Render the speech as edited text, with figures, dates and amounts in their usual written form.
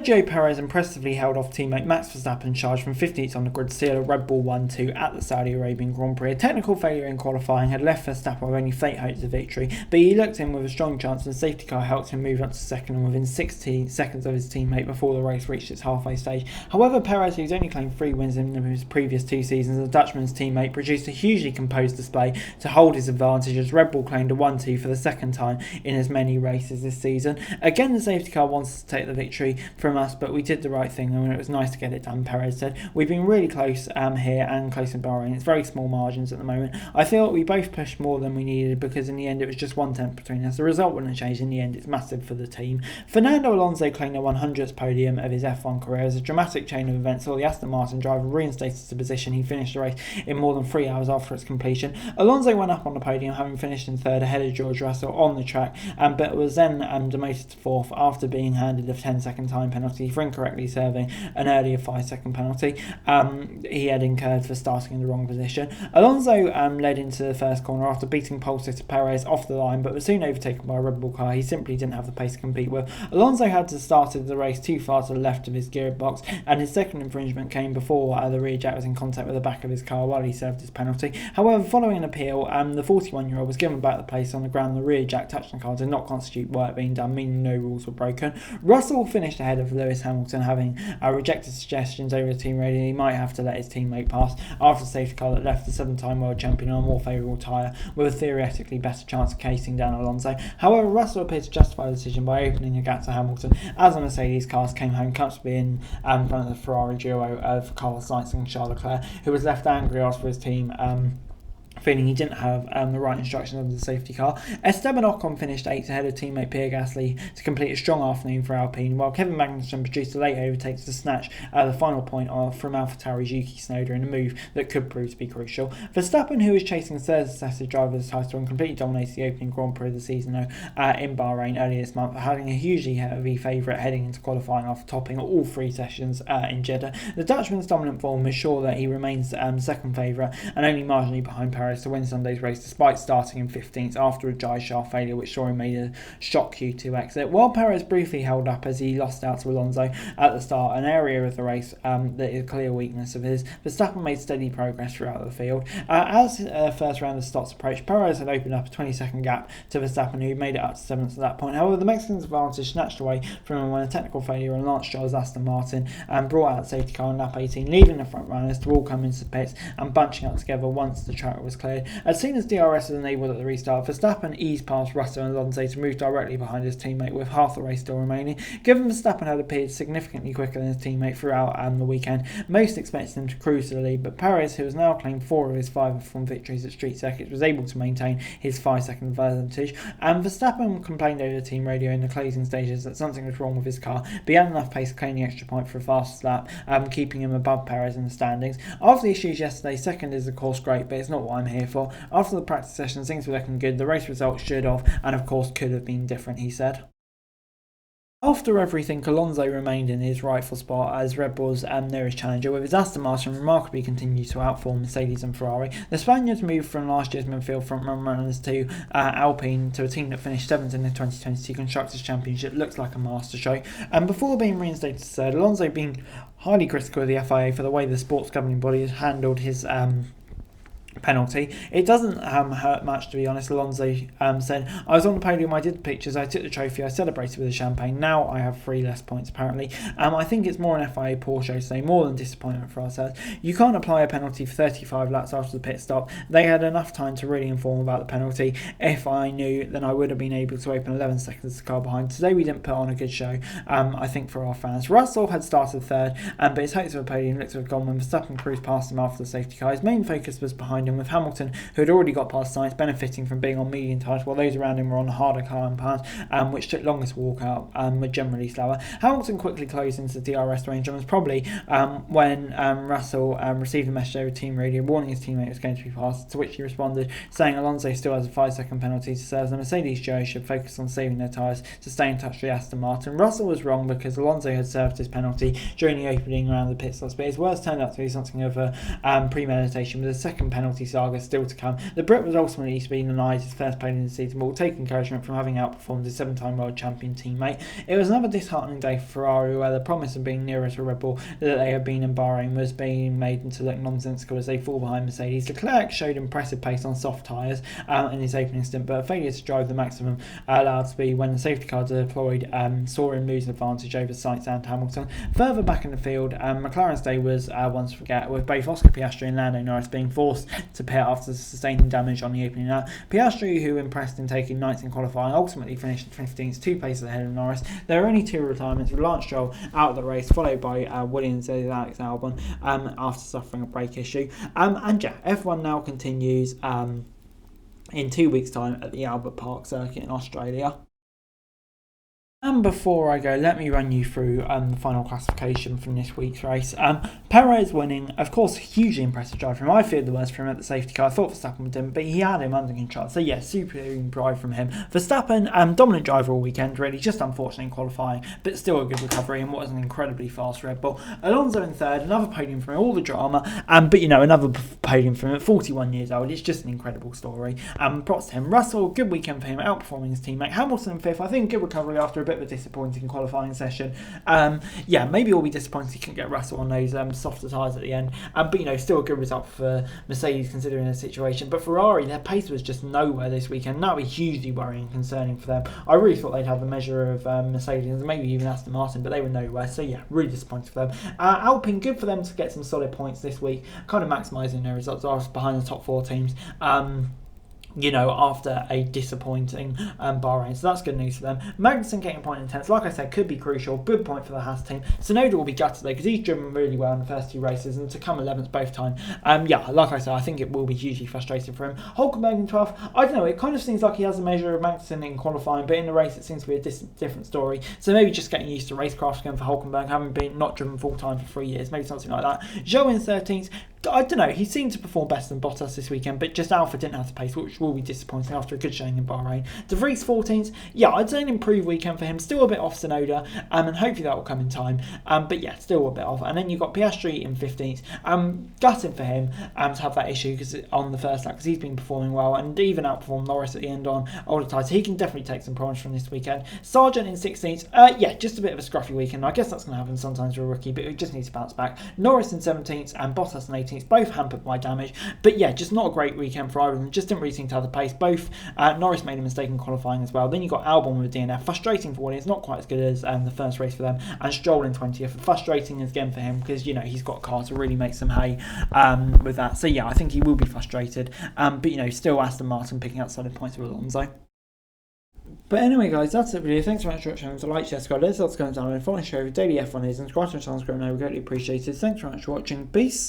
Sergio Perez impressively held off teammate Max Verstappen, charged from 15th on the grid to seal a Red Bull 1-2 at the Saudi Arabian Grand Prix. A technical failure in qualifying had left Verstappen with only faint hopes of victory, but he looked in with a strong chance and the safety car helped him move up to second and within 16 seconds of his teammate before the race reached its halfway stage. However, Perez, who's only claimed 3 wins in his previous 2 seasons, the Dutchman's teammate produced a hugely composed display to hold his advantage as Red Bull claimed a 1-2 for the second time in as many races this season. Again, the safety car wanted to take the victory from us, but we did the right thing and it was nice to get it done, Perez said. We've been really close here and close in Bahrain. It's very small margins at the moment. I feel we both pushed more than we needed because in the end it was just 1/10 between us. The result wouldn't change in the end. It's massive for the team. Fernando Alonso claimed the 100th podium of his F1 career as a dramatic chain of events saw the Aston Martin driver reinstated to position. He finished the race in more than 3 hours after its completion. Alonso went up on the podium having finished in third ahead of George Russell on the track, but was then demoted to fourth after being handed a 10-second time penalty for incorrectly serving an earlier 5-second penalty he had incurred for starting in the wrong position. Alonso led into the first corner after beating pole sitter Perez off the line, but was soon overtaken by a Red Bull car he simply didn't have the pace to compete with. Alonso had started the race too far to the left of his gearbox, and his second infringement came before the rear jack was in contact with the back of his car while he served his penalty. However, following an appeal, the 41-year-old was given back the place on the ground. The rear jack touching the car did not constitute work being done, meaning no rules were broken. Russell finished ahead of Lewis Hamilton, having rejected suggestions over the team radio he might have to let his teammate pass after the safety car that left the 7-time world champion on a more favourable tyre with a theoretically better chance of casing down Alonso. However, Russell appeared to justify the decision by opening a gap to Hamilton as the Mercedes cars came home comfortably in front of the Ferrari duo of Carlos Sainz and Charles Leclerc, who was left angry after his team feeling he didn't have the right instructions of the safety car. Esteban Ocon finished 8th ahead of teammate Pierre Gasly to complete a strong afternoon for Alpine, while Kevin Magnussen produced a late overtake to snatch the final point from AlphaTauri's Yuki Tsunoda in a move that could prove to be crucial. Verstappen, who was chasing the third successive driver's title and completely dominated the opening Grand Prix of the season in Bahrain earlier this month, having a hugely heavy favourite heading into qualifying after topping all 3 sessions in Jeddah. The Dutchman's dominant form is sure that he remains second favourite and only marginally behind Perez to win Sunday's race despite starting in 15th after a drive shaft failure which saw him made a shock Q2 exit. While Perez briefly held up as he lost out to Alonso at the start, an area of the race that is a clear weakness of his, Verstappen made steady progress throughout the field. As the first round of stops approached, Perez had opened up a 20-second gap to Verstappen, who made it up to 7th at that point. However, the Mexican's advantage snatched away from him when a technical failure on Lance Stroll's Aston Martin brought out the safety car on lap 18, leaving the front runners to all come into the pits and bunching up together once the track was cleared. As soon as DRS was enabled at the restart, Verstappen eased past Russell and Alonso to move directly behind his teammate with half the race still remaining. Given Verstappen had appeared significantly quicker than his teammate throughout the weekend, most expected him to cruise to the lead, but Perez, who has now claimed 4 of his 5 F1 victories at street circuits, was able to maintain his 5-second advantage. Verstappen complained over the team radio in the closing stages that something was wrong with his car, but he had enough pace to claim the extra point for a fastest lap, keeping him above Perez in the standings. After the issues yesterday, second is of course great, but it's not what I'm here for. After the practice sessions, things were looking good. The race results should have, and of course could have been different, he said. After everything, Alonso remained in his rightful spot as Red Bull's nearest challenger, with his Aston Martin remarkably continued to outperform Mercedes and Ferrari. The Spaniards moved from last year's midfield front-run runners to Alpine, to a team that finished 7th in the 2022 Constructors' Championship. Looks like a master show. And before being reinstated to third, Alonso being highly critical of the FIA for the way the sports governing body has handled his penalty. It doesn't hurt much, to be honest. Alonso said, I was on the podium, I did the pictures, I took the trophy, I celebrated with the champagne. Now I have 3 less points apparently. I think it's more an FIA poor show today, more than disappointment for ourselves. You can't apply a penalty for 35 laps after the pit stop. They had enough time to really inform about the penalty. If I knew, then I would have been able to open 11 seconds the car behind. Today we didn't put on a good show, I think, for our fans. Russell had started third, but his hopes of a podium looked to have gone when Verstappen cruised past him after the safety car. His main focus was behind him, with Hamilton, who had already got past Sainz, benefiting from being on medium tyres, while those around him were on harder compounds, which took longer to walk out, were generally slower. Hamilton quickly closed into the DRS range and was probably when Russell received a message over team radio warning his teammate was going to be passed, to which he responded saying Alonso still has a 5-second penalty to serve. The Mercedes duo should focus on saving their tyres to stay in touch with Aston Martin. Russell was wrong because Alonso had served his penalty during the opening round of the pit stops, but his words turned out to be something of a premeditation, with a second penalty penalty saga still to come. The Brit was ultimately penalised his first podium of the season, but will take encouragement from having outperformed his 7-time world champion teammate. It was another disheartening day for Ferrari, where the promise of being nearer to Red Bull that they had been in Bahrain was being made into look nonsensical as they fall behind Mercedes. Leclerc showed impressive pace on soft tyres in his opening stint, but a failure to drive the maximum allowed speed when the safety cars are deployed saw him lose advantage over Sainz and Hamilton. Further back in the field, McLaren's day was one to forget, with both Oscar Piastri and Lando Norris being forced to pit after sustaining damage on the opening lap. Piastri, who impressed in taking ninth in qualifying, ultimately finished 15th, 2 places ahead of Norris. There were only 2 retirements, with Lance Stroll out of the race, followed by Williams' Alex Albon after suffering a brake issue. And yeah, F1 now continues in 2 weeks' time at the Albert Park circuit in Australia. And before I go, let me run you through the final classification from this week's race. Perez winning, of course, hugely impressive drive from him. I feared the worst from him at the safety car. I thought Verstappen would do it, but he had him under control. So yeah, super drive from him. Verstappen, dominant driver all weekend, really, just unfortunate in qualifying, but still a good recovery and what was an incredibly fast Red Bull. Alonso in third, another podium from him, all the drama, but another podium from him at 41 years old. It's just an incredible story. Props to him. Russell, good weekend for him, outperforming his teammate. Hamilton in fifth, I think good recovery after a bit of a disappointing qualifying session. Maybe we'll be disappointed he couldn't get Russell on those softer tyres at the end, but still a good result for Mercedes considering the situation. But Ferrari, their pace was just nowhere this weekend. That was hugely worrying and concerning for them. I really thought they'd have the measure of Mercedes and maybe even Aston Martin, but they were nowhere. So yeah, really disappointed for them. Alpine, good for them to get some solid points this week, kind of maximising their results behind the top 4 teams. After a disappointing Bahrain. So that's good news for them. Magnussen getting a point in 10th, like I said, could be crucial. Good point for the Haas team. Tsunoda will be gutted today because he's driven really well in the first 2 races, and to come 11th both time. Like I said, I think it will be hugely frustrating for him. Hulkenberg in 12th. I don't know, it kind of seems like he has a measure of Magnussen in qualifying, but in the race it seems to be a different story. So maybe just getting used to racecraft again for Hulkenberg, having been not driven full time for 3 years, maybe something like that. Zhou in 13th. I don't know, he seemed to perform better than Bottas this weekend, but just Alpha didn't have the pace, which will be disappointing after a good showing in Bahrain. De Vries 14th, I'd say an improved weekend for him, still a bit off Tsunoda, and hopefully that will come in time, but still a bit off. And then you've got Piastri in 15th, gutting for him to have that issue on the first lap, because he's been performing well, and even outperformed Norris at the end on older tyres, so he can definitely take some points from this weekend. Sargent in 16th, just a bit of a scruffy weekend. I guess that's going to happen sometimes for a rookie, but it just needs to bounce back. Norris in 17th, and Bottas in 18th, both hampered by damage, but just not a great weekend for either of them. Just didn't really seem to have the pace. Both Norris made a mistake in qualifying as well. Then you got Albon with a DNF, frustrating for Williams, not quite as good as the first race for them, and Stroll in 20th, frustrating again for him because he's got a car to really make some hay with that. So I think he will be frustrated, but still Aston Martin picking up solid points with Alonso. But anyway, guys, that's it for you. Thanks so much for watching. So like, share, subscribe, let's go down and follow the show with daily F1 news and subscribe to the channel. We greatly appreciate it. Thanks very much for watching. Peace.